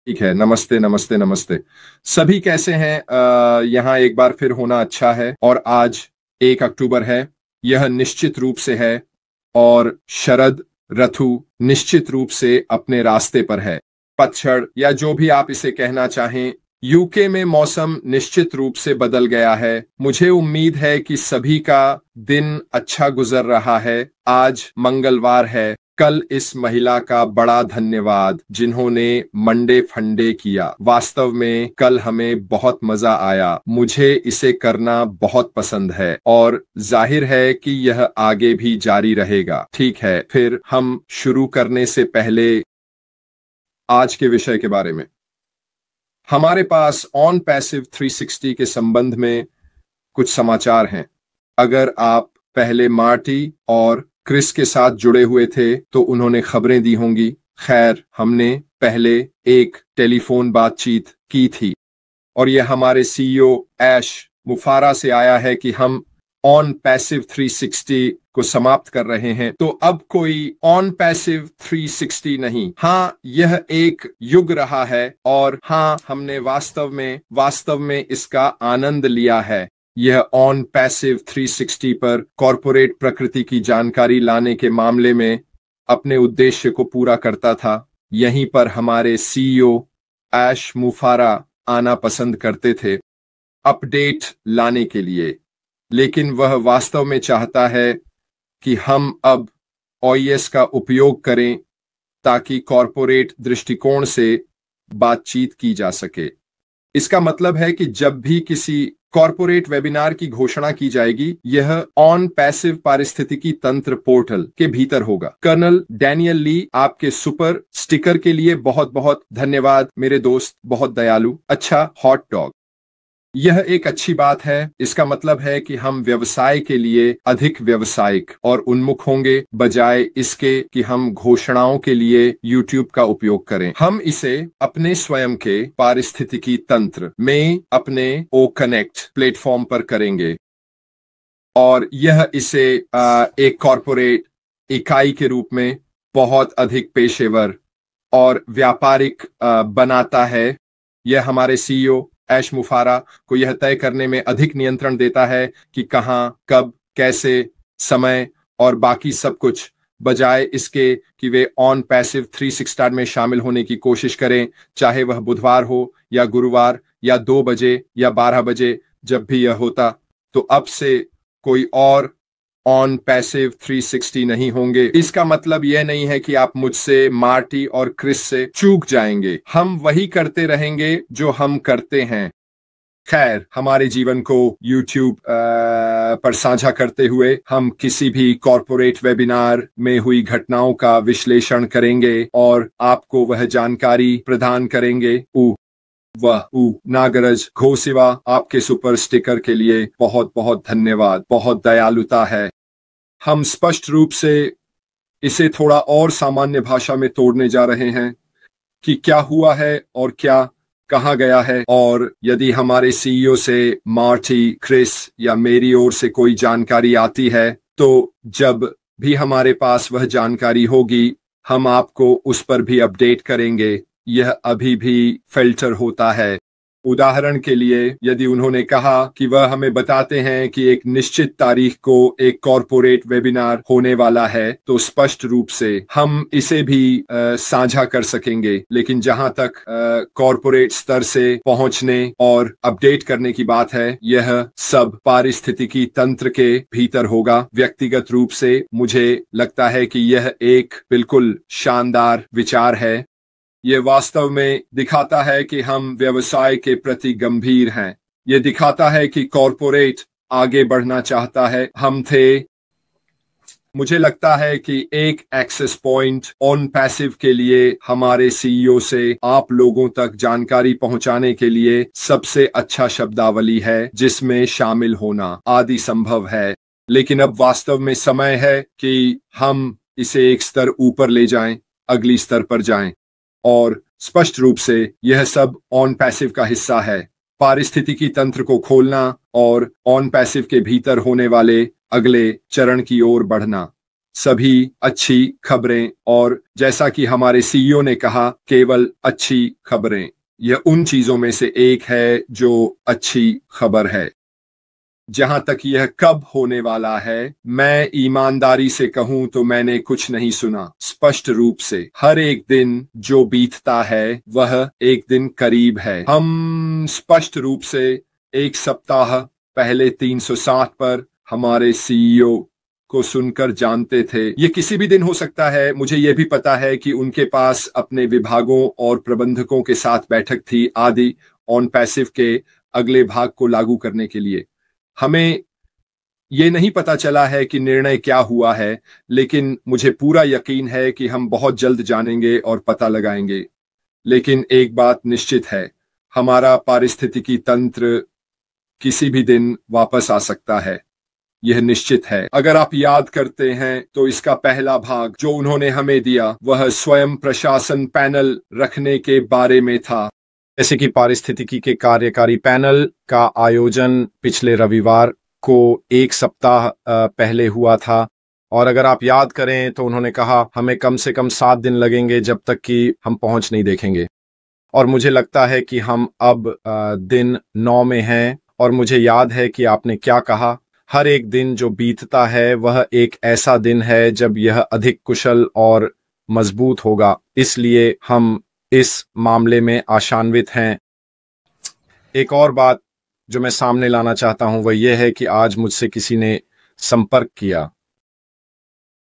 ठीक है। नमस्ते नमस्ते नमस्ते। सभी कैसे हैं? यहाँ एक बार फिर होना अच्छा है। और आज 1 अक्टूबर है। यह निश्चित रूप से है। और शरद ऋतु निश्चित रूप से अपने रास्ते पर है। पतझड़ या जो भी आप इसे कहना चाहें, यूके में मौसम निश्चित रूप से बदल गया है। मुझे उम्मीद है कि सभी का दिन अच्छा गुजर रहा है। आज मंगलवार है। कल इस महिला का बड़ा धन्यवाद जिन्होंने मंडे फंडे किया। वास्तव में कल हमें बहुत मजा आया। मुझे इसे करना बहुत पसंद है और जाहिर है कि यह आगे भी जारी रहेगा। ठीक है, फिर हम शुरू करने से पहले आज के विषय के बारे में। हमारे पास ऑन पैसिव 360 के संबंध में कुछ समाचार हैं। अगर आप पहले मार्टी और क्रिस के साथ जुड़े हुए थे तो उन्होंने खबरें दी होंगी। खैर, हमने पहले एक टेलीफोन बातचीत की थी और यह हमारे सीईओ ऐश मुफारा से आया है कि हम ऑन पैसिव 360 को समाप्त कर रहे हैं। तो अब कोई ऑन पैसिव 360 नहीं। हाँ, यह एक युग रहा है और हाँ, हमने वास्तव में इसका आनंद लिया है। यह ऑन पैसिव 360 पर कॉरपोरेट प्रकृति की जानकारी लाने के मामले में अपने उद्देश्य को पूरा करता था। यहीं पर हमारे सीईओ ऐश मुफारा आना पसंद करते थे अपडेट लाने के लिए, लेकिन वह वास्तव में चाहता है कि हम अब ओएस का उपयोग करें ताकि कॉरपोरेट दृष्टिकोण से बातचीत की जा सके। इसका मतलब है कि जब भी किसी कॉरपोरेट वेबिनार की घोषणा की जाएगी, यह ऑन पैसिव पारिस्थितिकी तंत्र पोर्टल के भीतर होगा। कर्नल डैनियल ली, आपके सुपर स्टिकर के लिए बहुत बहुत धन्यवाद मेरे दोस्त, बहुत दयालु। अच्छा, हॉट डॉग, यह एक अच्छी बात है। इसका मतलब है कि हम व्यवसाय के लिए अधिक व्यावसायिक और उन्मुख होंगे, बजाय इसके कि हम घोषणाओं के लिए YouTube का उपयोग करें। हम इसे अपने स्वयं के पारिस्थितिकी तंत्र में अपने ओ कनेक्ट प्लेटफॉर्म पर करेंगे और यह इसे एक कॉरपोरेट इकाई के रूप में बहुत अधिक पेशेवर और व्यापारिक बनाता है। यह हमारे सीईओ ऐश मुफारा को यह तय करने में अधिक नियंत्रण देता है कि कहां, कब, कैसे, समय और बाकी सब कुछ, बजाय इसके कि वे ऑन पैसिव 360 में शामिल होने की कोशिश करें, चाहे वह बुधवार हो या गुरुवार या 2 बजे या 12 बजे, जब भी यह होता। तो अब से कोई और ऑन पैसिव 360 नहीं होंगे। इसका मतलब यह नहीं है कि आप मुझसे, मार्टी और क्रिस से चूक जाएंगे। हम वही करते रहेंगे जो हम करते हैं। खैर, हमारे जीवन को YouTube पर साझा करते हुए हम किसी भी कॉरपोरेट वेबिनार में हुई घटनाओं का विश्लेषण करेंगे और आपको वह जानकारी प्रदान करेंगे। नागरज घोसिवा, आपके सुपर स्टिकर के लिए बहुत बहुत धन्यवाद, बहुत दयालुता है। हम स्पष्ट रूप से इसे थोड़ा और सामान्य भाषा में तोड़ने जा रहे हैं कि क्या हुआ है और क्या कहा गया है, और यदि हमारे सीईओ से, मार्टी, क्रिस या मेरी ओर से कोई जानकारी आती है तो जब भी हमारे पास वह जानकारी होगी हम आपको उस पर भी अपडेट करेंगे। यह अभी भी फिल्टर होता है। उदाहरण के लिए, यदि उन्होंने कहा कि वह हमें बताते हैं कि एक निश्चित तारीख को एक कॉरपोरेट वेबिनार होने वाला है, तो स्पष्ट रूप से हम इसे भी साझा कर सकेंगे। लेकिन जहां तक कॉरपोरेट स्तर से पहुंचने और अपडेट करने की बात है, यह सब पारिस्थितिकी तंत्र के भीतर होगा। व्यक्तिगत रूप से मुझे लगता है कि यह एक बिल्कुल शानदार विचार है। ये वास्तव में दिखाता है कि हम व्यवसाय के प्रति गंभीर हैं। ये दिखाता है कि कॉरपोरेट आगे बढ़ना चाहता है। मुझे लगता है कि एक एक्सेस पॉइंट ऑन पैसिव के लिए हमारे सीईओ से आप लोगों तक जानकारी पहुंचाने के लिए सबसे अच्छा शब्दावली है जिसमें शामिल होना आदि संभव है। लेकिन अब वास्तव में समय है कि हम इसे एक स्तर ऊपर ले जाएं, अगली स्तर पर जाएं। और स्पष्ट रूप से यह सब ऑन पैसिव का हिस्सा है। पारिस्थितिकी तंत्र को खोलना और ऑन पैसिव के भीतर होने वाले अगले चरण की ओर बढ़ना। सभी अच्छी खबरें, और जैसा कि हमारे सीईओ ने कहा, केवल अच्छी खबरें। यह उन चीजों में से एक है जो अच्छी खबर है। जहां तक यह कब होने वाला है, मैं ईमानदारी से कहूं तो मैंने कुछ नहीं सुना। स्पष्ट रूप से हर एक दिन जो बीतता है वह एक दिन करीब है। हम स्पष्ट रूप से एक सप्ताह पहले 360 पर हमारे सीईओ को सुनकर जानते थे। ये किसी भी दिन हो सकता है। मुझे यह भी पता है कि उनके पास अपने विभागों और प्रबंधकों के साथ बैठक थी आदि ऑन पैसिव के अगले भाग को लागू करने के लिए। हमें ये नहीं पता चला है कि निर्णय क्या हुआ है, लेकिन मुझे पूरा यकीन है कि हम बहुत जल्द जानेंगे और पता लगाएंगे। लेकिन एक बात निश्चित है, हमारा पारिस्थितिकी तंत्र किसी भी दिन वापस आ सकता है। यह निश्चित है। अगर आप याद करते हैं तो इसका पहला भाग जो उन्होंने हमें दिया वह स्वयं प्रशासन पैनल रखने के बारे में था। जैसे कि पारिस्थितिकी के कार्यकारी पैनल का आयोजन पिछले रविवार को एक सप्ताह पहले हुआ था, और अगर आप याद करें तो उन्होंने कहा हमें कम से कम 7 दिन लगेंगे जब तक कि हम पहुंच नहीं देखेंगे। और मुझे लगता है कि हम अब दिन 9 में हैं, और मुझे याद है कि आपने क्या कहा। हर एक दिन जो बीतता है वह एक ऐसा दिन है जब यह अधिक कुशल और मजबूत होगा। इसलिए हम इस मामले में आशान्वित हैं। एक और बात जो मैं सामने लाना चाहता हूं वह यह है कि आज मुझसे किसी ने संपर्क किया।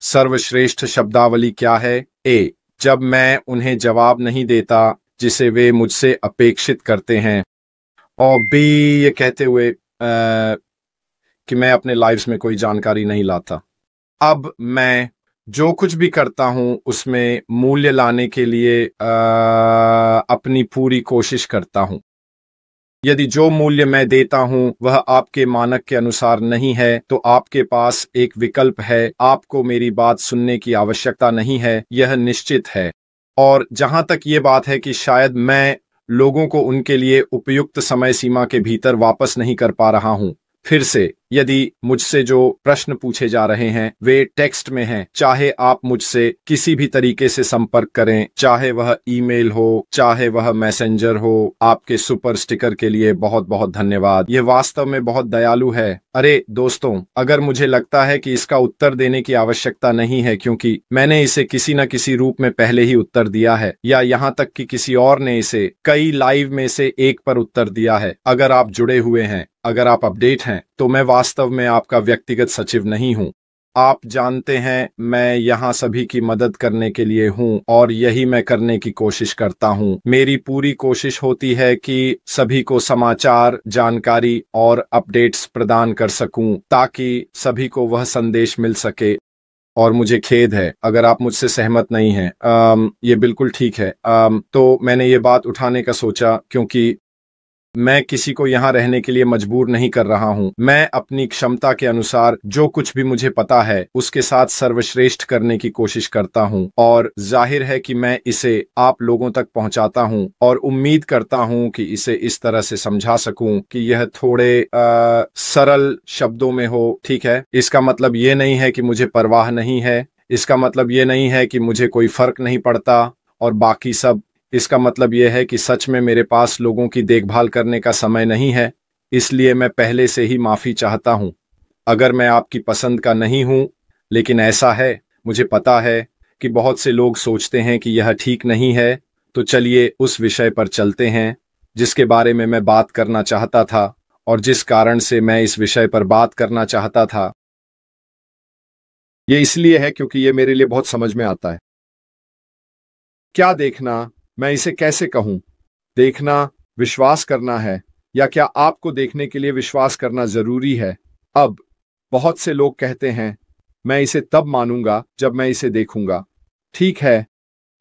सर्वश्रेष्ठ शब्दावली क्या है? ए, जब मैं उन्हें जवाब नहीं देता जिसे वे मुझसे अपेक्षित करते हैं, और बी, ये कहते हुए कि मैं अपने लाइफ्स में कोई जानकारी नहीं लाता। अब मैं जो कुछ भी करता हूं उसमें मूल्य लाने के लिए अपनी पूरी कोशिश करता हूं। यदि जो मूल्य मैं देता हूं वह आपके मानक के अनुसार नहीं है तो आपके पास एक विकल्प है। आपको मेरी बात सुनने की आवश्यकता नहीं है, यह निश्चित है। और जहां तक ये बात है कि शायद मैं लोगों को उनके लिए उपयुक्त समय सीमा के भीतर वापस नहीं कर पा रहा हूं, फिर से यदि मुझसे जो प्रश्न पूछे जा रहे हैं वे टेक्स्ट में हैं, चाहे आप मुझसे किसी भी तरीके से संपर्क करें, चाहे वह ईमेल हो, चाहे वह मैसेंजर हो, आपके सुपर स्टिकर के लिए बहुत बहुत धन्यवाद। ये वास्तव में बहुत दयालु है। अरे दोस्तों, अगर मुझे लगता है कि इसका उत्तर देने की आवश्यकता नहीं है क्योंकि मैंने इसे किसी न किसी रूप में पहले ही उत्तर दिया है, या यहाँ तक कि किसी और ने इसे कई लाइव में से एक पर उत्तर दिया है, अगर आप जुड़े हुए हैं, अगर आप अपडेट हैं, तो मैं वास्तव में आपका व्यक्तिगत सचिव नहीं हूं। आप जानते हैं मैं यहाँ सभी की मदद करने के लिए हूँ, और यही मैं करने की कोशिश करता हूँ। मेरी पूरी कोशिश होती है कि सभी को समाचार, जानकारी और अपडेट्स प्रदान कर सकूं ताकि सभी को वह संदेश मिल सके। और मुझे खेद है अगर आप मुझसे सहमत नहीं हैं। ये बिल्कुल ठीक है। तो मैंने ये बात उठाने का सोचा क्योंकि मैं किसी को यहाँ रहने के लिए मजबूर नहीं कर रहा हूँ। मैं अपनी क्षमता के अनुसार जो कुछ भी मुझे पता है उसके साथ सर्वश्रेष्ठ करने की कोशिश करता हूँ, और जाहिर है कि मैं इसे आप लोगों तक पहुँचाता हूँ, और उम्मीद करता हूँ कि इसे इस तरह से समझा सकूं कि यह थोड़े सरल शब्दों में हो। ठीक है, इसका मतलब ये नहीं है कि मुझे परवाह नहीं है, इसका मतलब ये नहीं है कि मुझे कोई फर्क नहीं पड़ता और बाकी सब। इसका मतलब यह है कि सच में मेरे पास लोगों की देखभाल करने का समय नहीं है, इसलिए मैं पहले से ही माफी चाहता हूं अगर मैं आपकी पसंद का नहीं हूं। लेकिन ऐसा है, मुझे पता है कि बहुत से लोग सोचते हैं कि यह ठीक नहीं है। तो चलिए उस विषय पर चलते हैं जिसके बारे में मैं बात करना चाहता था, और जिस कारण से मैं इस विषय पर बात करना चाहता था ये इसलिए है क्योंकि ये मेरे लिए बहुत समझ में आता है। क्या देखना, मैं इसे कैसे कहूं? देखना विश्वास करना है, या क्या आपको देखने के लिए विश्वास करना जरूरी है? अब बहुत से लोग कहते हैं मैं इसे तब मानूंगा जब मैं इसे देखूंगा। ठीक है,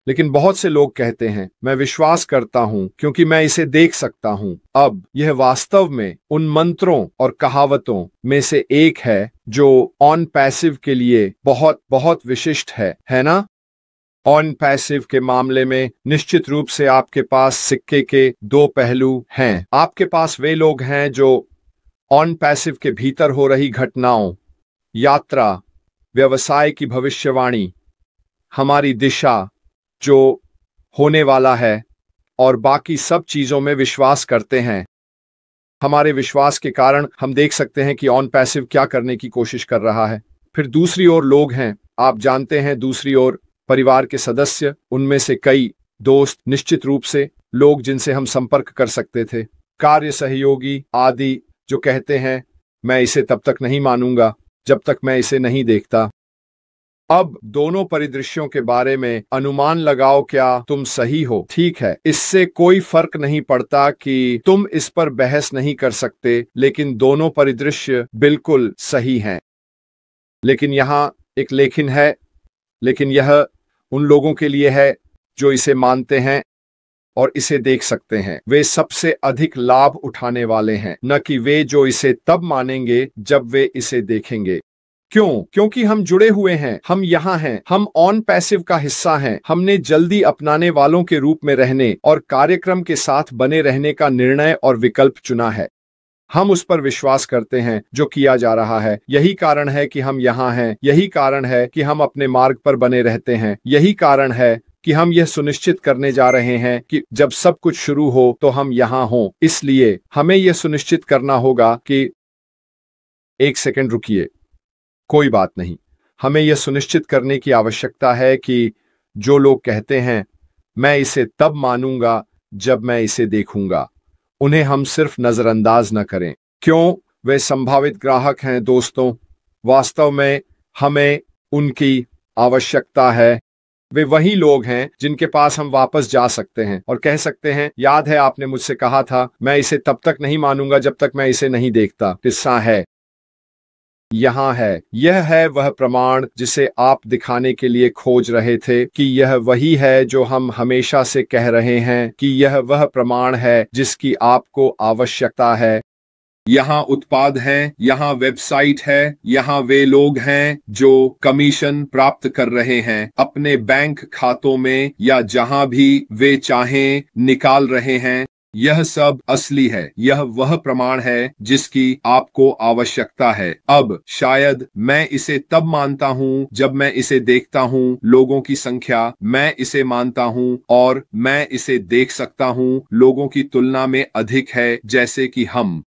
लेकिन बहुत से लोग कहते हैं मैं विश्वास करता हूं क्योंकि मैं इसे देख सकता हूं। अब यह वास्तव में उन मंत्रों और कहावतों में से एक है जो ऑन पैसिव के लिए बहुत बहुत विशिष्ट है ना? ऑन पैसिव के मामले में निश्चित रूप से आपके पास सिक्के के दो पहलू हैं। आपके पास वे लोग हैं जो ऑन पैसिव के भीतर हो रही घटनाओं, यात्रा, व्यवसाय की भविष्यवाणी, हमारी दिशा, जो होने वाला है और बाकी सब चीजों में विश्वास करते हैं। हमारे विश्वास के कारण हम देख सकते हैं कि ऑन पैसिव क्या करने की कोशिश कर रहा है। फिर दूसरी ओर लोग हैं, आप जानते हैं, दूसरी ओर परिवार के सदस्य, उनमें से कई दोस्त, निश्चित रूप से लोग जिनसे हम संपर्क कर सकते थे, कार्य सहयोगी आदि, जो कहते हैं मैं इसे तब तक नहीं मानूंगा जब तक मैं इसे नहीं देखता। अब दोनों परिदृश्यों के बारे में अनुमान लगाओ, क्या तुम सही हो? ठीक है, इससे कोई फर्क नहीं पड़ता कि तुम इस पर बहस नहीं कर सकते, लेकिन दोनों परिदृश्य बिल्कुल सही हैं। लेकिन यहां एक लेकिन है, लेकिन यह उन लोगों के लिए है जो इसे मानते हैं और इसे देख सकते हैं। वे सबसे अधिक लाभ उठाने वाले हैं, न कि वे जो इसे तब मानेंगे जब वे इसे देखेंगे। क्यों? क्योंकि हम जुड़े हुए हैं, हम यहाँ हैं, हम ऑन पैसिव का हिस्सा हैं। हमने जल्दी अपनाने वालों के रूप में रहने और कार्यक्रम के साथ बने रहने का निर्णय और विकल्प चुना है। हम उस पर विश्वास करते हैं जो किया जा रहा है। यही कारण है कि हम यहाँ हैं, यही कारण है कि हम अपने मार्ग पर बने रहते हैं, यही कारण है कि हम यह सुनिश्चित करने जा रहे हैं कि जब सब कुछ शुरू हो तो हम यहाँ हों। इसलिए हमें यह सुनिश्चित करना होगा कि एक सेकंड रुकिए, कोई बात नहीं, हमें यह सुनिश्चित करने की आवश्यकता है कि जो लोग कहते हैं मैं इसे तब मानूंगा जब मैं इसे देखूंगा, उन्हें हम सिर्फ नजरअंदाज न करें। क्यों? वे संभावित ग्राहक हैं दोस्तों। वास्तव में हमें उनकी आवश्यकता है। वे वही लोग हैं जिनके पास हम वापस जा सकते हैं और कह सकते हैं, याद है आपने मुझसे कहा था मैं इसे तब तक नहीं मानूंगा जब तक मैं इसे नहीं देखता। किस्सा है, यहाँ है, यह है वह प्रमाण जिसे आप दिखाने के लिए खोज रहे थे कि यह वही है जो हम हमेशा से कह रहे हैं कि यह वह प्रमाण है जिसकी आपको आवश्यकता है। यहाँ उत्पाद हैं, यहाँ वेबसाइट है, यहाँ वे लोग हैं जो कमीशन प्राप्त कर रहे हैं अपने बैंक खातों में या जहां भी वे चाहें निकाल रहे हैं। यह सब असली है, यह वह प्रमाण है जिसकी आपको आवश्यकता है। अब शायद मैं इसे तब मानता हूं जब मैं इसे देखता हूं। लोगों की संख्या, मैं इसे मानता हूं और मैं इसे देख सकता हूं, लोगों की तुलना में अधिक है जैसे कि हम।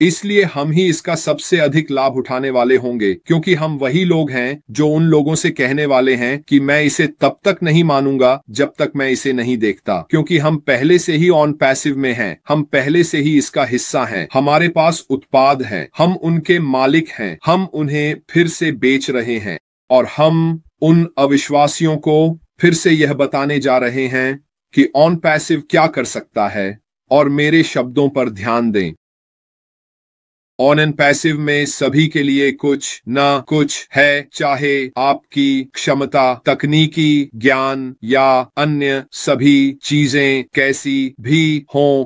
इसलिए हम ही इसका सबसे अधिक लाभ उठाने वाले होंगे, क्योंकि हम वही लोग हैं जो उन लोगों से कहने वाले हैं कि मैं इसे तब तक नहीं मानूंगा जब तक मैं इसे नहीं देखता, क्योंकि हम पहले से ही ऑन पैसिव में हैं, हम पहले से ही इसका हिस्सा हैं, हमारे पास उत्पाद हैं, हम उनके मालिक हैं, हम उन्हें फिर से बेच रहे हैं और हम उन अविश्वासियों को फिर से यह बताने जा रहे हैं कि ऑन पैसिव क्या कर सकता है। और मेरे शब्दों पर ध्यान दें, ऑन एंड पैसिव में सभी के लिए कुछ न कुछ है, चाहे आपकी क्षमता, तकनीकी ज्ञान या अन्य सभी चीजें कैसी भी हों।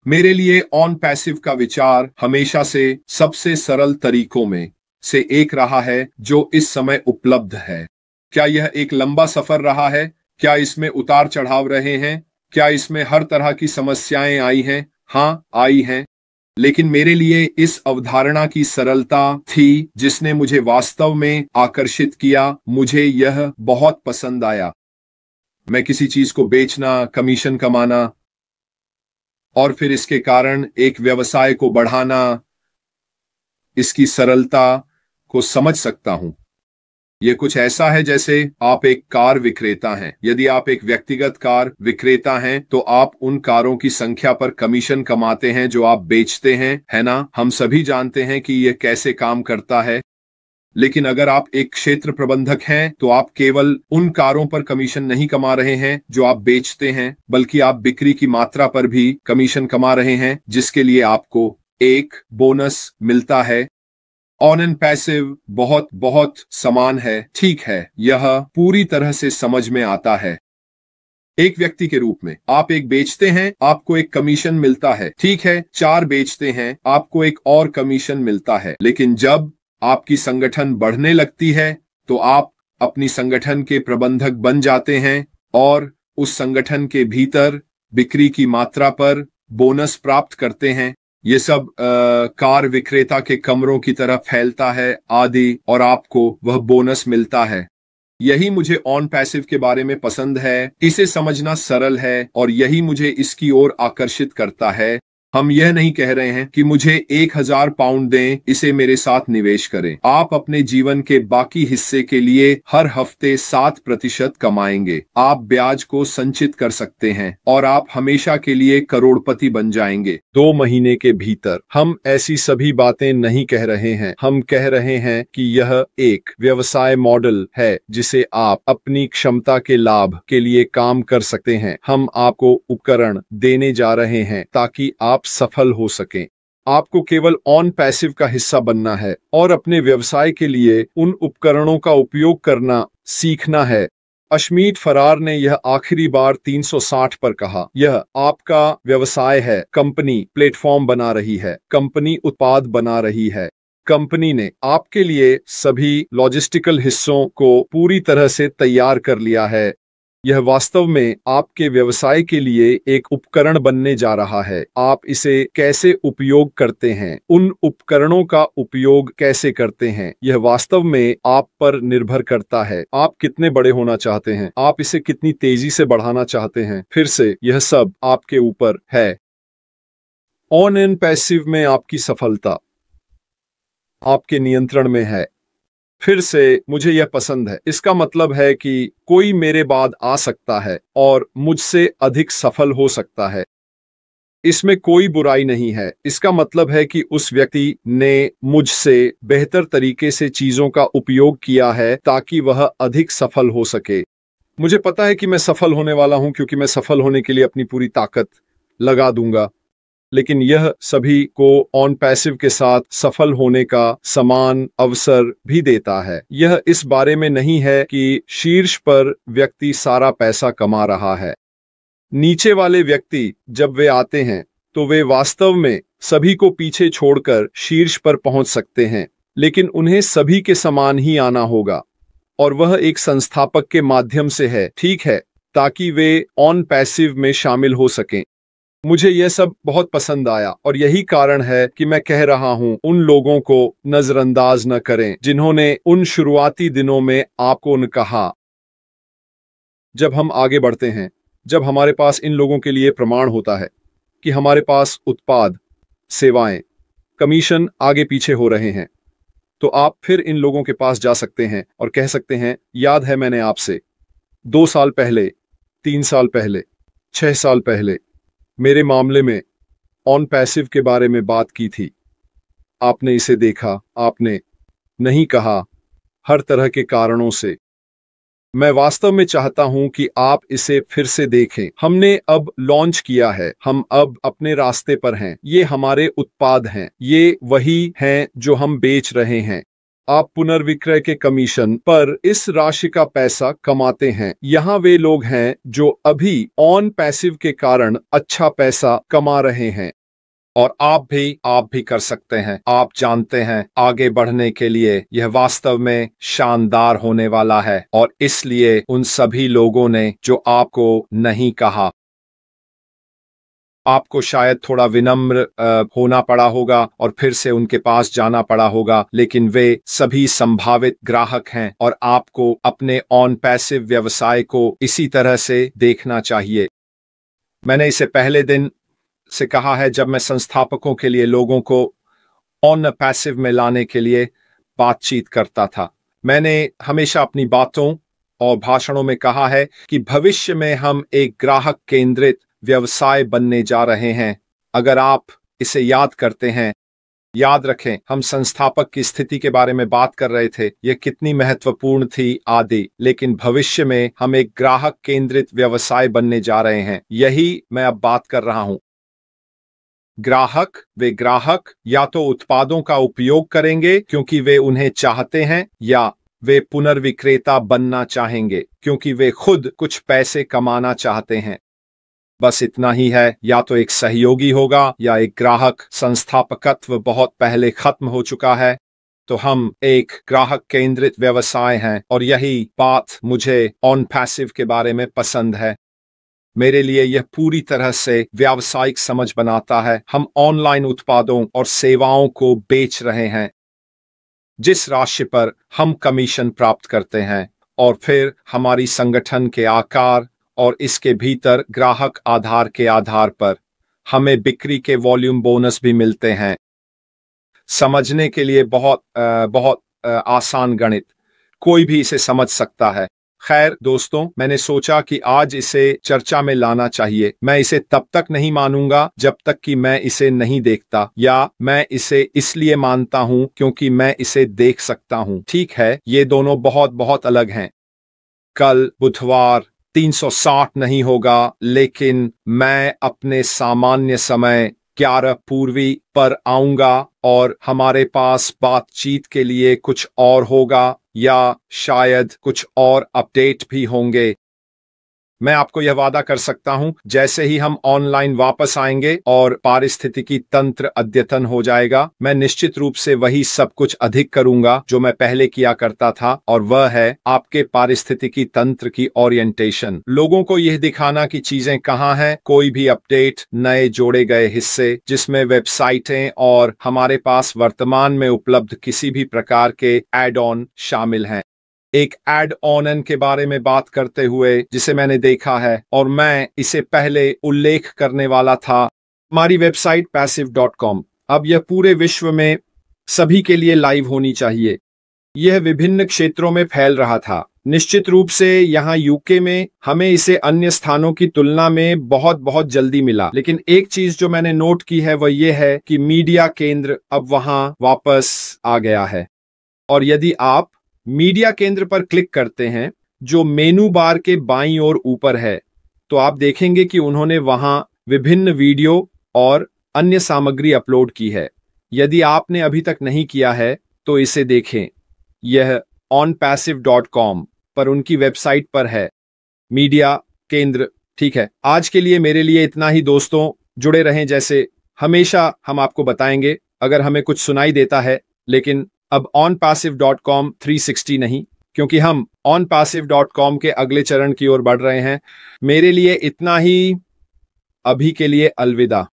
मेरे लिए ऑन पैसिव का विचार हमेशा से सबसे सरल तरीकों में से एक रहा है जो इस समय उपलब्ध है। क्या यह एक लंबा सफर रहा है? क्या इसमें उतार चढ़ाव रहे हैं? क्या इसमें हर तरह की समस्याएं आई हैं? हाँ, आई हैं। लेकिन मेरे लिए इस अवधारणा की सरलता थी जिसने मुझे वास्तव में आकर्षित किया। मुझे यह बहुत पसंद आया। मैं किसी चीज को बेचना, कमीशन कमाना और फिर इसके कारण एक व्यवसाय को बढ़ाना, इसकी सरलता को समझ सकता हूं। यह कुछ ऐसा है जैसे आप एक कार विक्रेता हैं। यदि आप एक व्यक्तिगत कार विक्रेता हैं तो आप उन कारों की संख्या पर कमीशन कमाते हैं जो आप बेचते हैं, है ना? हम सभी जानते हैं कि यह कैसे काम करता है। लेकिन अगर आप एक क्षेत्र प्रबंधक हैं तो आप केवल उन कारों पर कमीशन नहीं कमा रहे हैं जो आप बेचते हैं, बल्कि आप बिक्री की मात्रा पर भी कमीशन कमा रहे हैं, जिसके लिए आपको एक बोनस मिलता है। ऑन एंड पैसिव बहुत बहुत समान है, ठीक है, यह पूरी तरह से समझ में आता है। एक व्यक्ति के रूप में आप एक बेचते हैं, आपको एक कमीशन मिलता है, ठीक है। 4 बेचते हैं, आपको एक और कमीशन मिलता है। लेकिन जब आपकी संगठन बढ़ने लगती है तो आप अपनी संगठन के प्रबंधक बन जाते हैं और उस संगठन के भीतर बिक्री की मात्रा पर बोनस प्राप्त करते हैं। ये सब कार विक्रेता के कमरों की तरह फैलता है आदि, और आपको वह बोनस मिलता है। यही मुझे ऑन पैसिव के बारे में पसंद है। इसे समझना सरल है और यही मुझे इसकी ओर आकर्षित करता है। हम यह नहीं कह रहे हैं कि मुझे 1000 पाउंड दें, इसे मेरे साथ निवेश करें। आप अपने जीवन के बाकी हिस्से के लिए हर हफ्ते 7% कमाएंगे। आप ब्याज को संचित कर सकते हैं और आप हमेशा के लिए करोड़पति बन जाएंगे। 2 महीने के भीतर। हम ऐसी सभी बातें नहीं कह रहे हैं। हम कह रहे हैं कि यह एक व्यवसाय मॉडल है जिसे आप अपनी क्षमता के लाभ के लिए काम कर सकते हैं। हम आपको उपकरण देने जा रहे हैं ताकि आप सफल हो सकें। आपको केवल ऑन पैसिव का हिस्सा बनना है और अपने व्यवसाय के लिए उन उपकरणों का उपयोग करना सीखना है। अशमीत फरार ने यह आखिरी बार 360 पर कहा। यह आपका व्यवसाय है। कंपनी प्लेटफॉर्म बना रही है। कंपनी उत्पाद बना रही है। कंपनी ने आपके लिए सभी लॉजिस्टिकल हिस्सों को पूरी तरह से तैयार कर लिया है। यह वास्तव में आपके व्यवसाय के लिए एक उपकरण बनने जा रहा है। आप इसे कैसे उपयोग करते हैं, उन उपकरणों का उपयोग कैसे करते हैं, यह वास्तव में आप पर निर्भर करता है। आप कितने बड़े होना चाहते हैं, आप इसे कितनी तेजी से बढ़ाना चाहते हैं, फिर से यह सब आपके ऊपर है। ऑन एंड पैसिव में आपकी सफलता आपके नियंत्रण में है। फिर से मुझे यह पसंद है। इसका मतलब है कि कोई मेरे बाद आ सकता है और मुझसे अधिक सफल हो सकता है। इसमें कोई बुराई नहीं है। इसका मतलब है कि उस व्यक्ति ने मुझसे बेहतर तरीके से चीजों का उपयोग किया है ताकि वह अधिक सफल हो सके। मुझे पता है कि मैं सफल होने वाला हूं क्योंकि मैं सफल होने के लिए अपनी पूरी ताकत लगा दूंगा। लेकिन यह सभी को ऑन पैसिव के साथ सफल होने का समान अवसर भी देता है। यह इस बारे में नहीं है कि शीर्ष पर व्यक्ति सारा पैसा कमा रहा है। नीचे वाले व्यक्ति जब वे आते हैं तो वे वास्तव में सभी को पीछे छोड़कर शीर्ष पर पहुंच सकते हैं, लेकिन उन्हें सभी के समान ही आना होगा और वह एक संस्थापक के माध्यम से है, ठीक है, ताकि वे ऑन पैसिव में शामिल हो सकें। मुझे यह सब बहुत पसंद आया और यही कारण है कि मैं कह रहा हूं, उन लोगों को नजरअंदाज न करें जिन्होंने उन शुरुआती दिनों में आपको न कहा। जब हम आगे बढ़ते हैं, जब हमारे पास इन लोगों के लिए प्रमाण होता है कि हमारे पास उत्पाद, सेवाएं, कमीशन आगे पीछे हो रहे हैं, तो आप फिर इन लोगों के पास जा सकते हैं और कह सकते हैं, याद है मैंने आपसे 2 साल पहले, 3 साल पहले, 6 साल पहले मेरे मामले में ऑन पैसिव के बारे में बात की थी। आपने इसे देखा, आपने नहीं कहा, हर तरह के कारणों से। मैं वास्तव में चाहता हूं कि आप इसे फिर से देखें। हमने अब लॉन्च किया है, हम अब अपने रास्ते पर हैं। ये हमारे उत्पाद हैं, ये वही हैं जो हम बेच रहे हैं। आप पुनर्विक्रय के कमीशन पर इस राशि का पैसा कमाते हैं। यहाँ वे लोग हैं जो अभी ऑन पैसिव के कारण अच्छा पैसा कमा रहे हैं। और आप भी कर सकते हैं। आप जानते हैं, आगे बढ़ने के लिए यह वास्तव में शानदार होने वाला है और इसलिए उन सभी लोगों ने जो आपको नहीं कहा, आपको शायद थोड़ा विनम्र होना पड़ा होगा और फिर से उनके पास जाना पड़ा होगा, लेकिन वे सभी संभावित ग्राहक हैं और आपको अपने ऑन पैसिव व्यवसाय को इसी तरह से देखना चाहिए। मैंने इसे पहले दिन से कहा है जब मैं संस्थापकों के लिए लोगों को ऑन पैसिव में लाने के लिए बातचीत करता था। मैंने हमेशा अपनी बातों और भाषणों में कहा है कि भविष्य में हम एक ग्राहक केंद्रित व्यवसाय बनने जा रहे हैं। अगर आप इसे याद करते हैं, याद रखें, हम संस्थापक की स्थिति के बारे में बात कर रहे थे, यह कितनी महत्वपूर्ण थी आदि, लेकिन भविष्य में हम एक ग्राहक केंद्रित व्यवसाय बनने जा रहे हैं। यही मैं अब बात कर रहा हूं। वे ग्राहक या तो उत्पादों का उपयोग करेंगे क्योंकि वे उन्हें चाहते हैं, या वे पुनर्विक्रेता बनना चाहेंगे क्योंकि वे खुद कुछ पैसे कमाना चाहते हैं। बस इतना ही है, या तो एक सहयोगी होगा या एक ग्राहक। संस्थापकत्व बहुत पहले खत्म हो चुका है, तो हम एक ग्राहक केंद्रित व्यवसाय हैं और यही बात मुझे ऑन पैसिव के बारे में पसंद है। मेरे लिए यह पूरी तरह से व्यावसायिक समझ बनाता है। हम ऑनलाइन उत्पादों और सेवाओं को बेच रहे हैं जिस राशि पर हम कमीशन प्राप्त करते हैं, और फिर हमारी संगठन के आकार और इसके भीतर ग्राहक आधार के आधार पर हमें बिक्री के वॉल्यूम बोनस भी मिलते हैं। समझने के लिए बहुत आसान गणित, कोई भी इसे समझ सकता है। खैर दोस्तों, मैंने सोचा कि आज इसे चर्चा में लाना चाहिए। मैं इसे तब तक नहीं मानूंगा जब तक कि मैं इसे नहीं देखता, या मैं इसे इसलिए मानता हूं क्योंकि मैं इसे देख सकता हूं। ठीक है, ये दोनों बहुत बहुत अलग हैं। कल बुधवार 360 नहीं होगा, लेकिन मैं अपने सामान्य समय 11 पूर्वी पर आऊंगा और हमारे पास बातचीत के लिए कुछ और होगा, या शायद कुछ और अपडेट भी होंगे। मैं आपको यह वादा कर सकता हूं, जैसे ही हम ऑनलाइन वापस आएंगे और पारिस्थितिकी तंत्र अद्यतन हो जाएगा, मैं निश्चित रूप से वही सब कुछ अधिक करूंगा जो मैं पहले किया करता था, और वह है आपके पारिस्थितिकी तंत्र की ओरिएंटेशन। लोगों को यह दिखाना कि चीजें कहां हैं, कोई भी अपडेट, नए जोड़े गए हिस्से जिसमें वेबसाइटें और हमारे पास वर्तमान में उपलब्ध किसी भी प्रकार के एड ऑन शामिल हैं। एक एड ऑन के बारे में बात करते हुए जिसे मैंने देखा है और मैं इसे पहले उल्लेख करने वाला था, हमारी वेबसाइट passive.com अब यह पूरे विश्व में सभी के लिए लाइव होनी चाहिए। यह विभिन्न क्षेत्रों में फैल रहा था। निश्चित रूप से यहाँ यूके में हमें इसे अन्य स्थानों की तुलना में बहुत बहुत जल्दी मिला, लेकिन एक चीज जो मैंने नोट की है वह यह है कि मीडिया केंद्र अब वहां वापस आ गया है। और यदि आप मीडिया केंद्र पर क्लिक करते हैं, जो मेनू बार के बाईं ओर ऊपर है, तो आप देखेंगे कि उन्होंने वहां विभिन्न वीडियो और अन्य सामग्री अपलोड की है। यदि आपने अभी तक नहीं किया है तो इसे देखें। यह onpassive.com पर उनकी वेबसाइट पर है, मीडिया केंद्र। ठीक है, आज के लिए मेरे लिए इतना ही दोस्तों। जुड़े रहें, जैसे हमेशा हम आपको बताएंगे अगर हमें कुछ सुनाई देता है, लेकिन अब onpassive.com 360 नहीं, क्योंकि हम onpassive.com के अगले चरण की ओर बढ़ रहे हैं। मेरे लिए इतना ही, अभी के लिए अलविदा।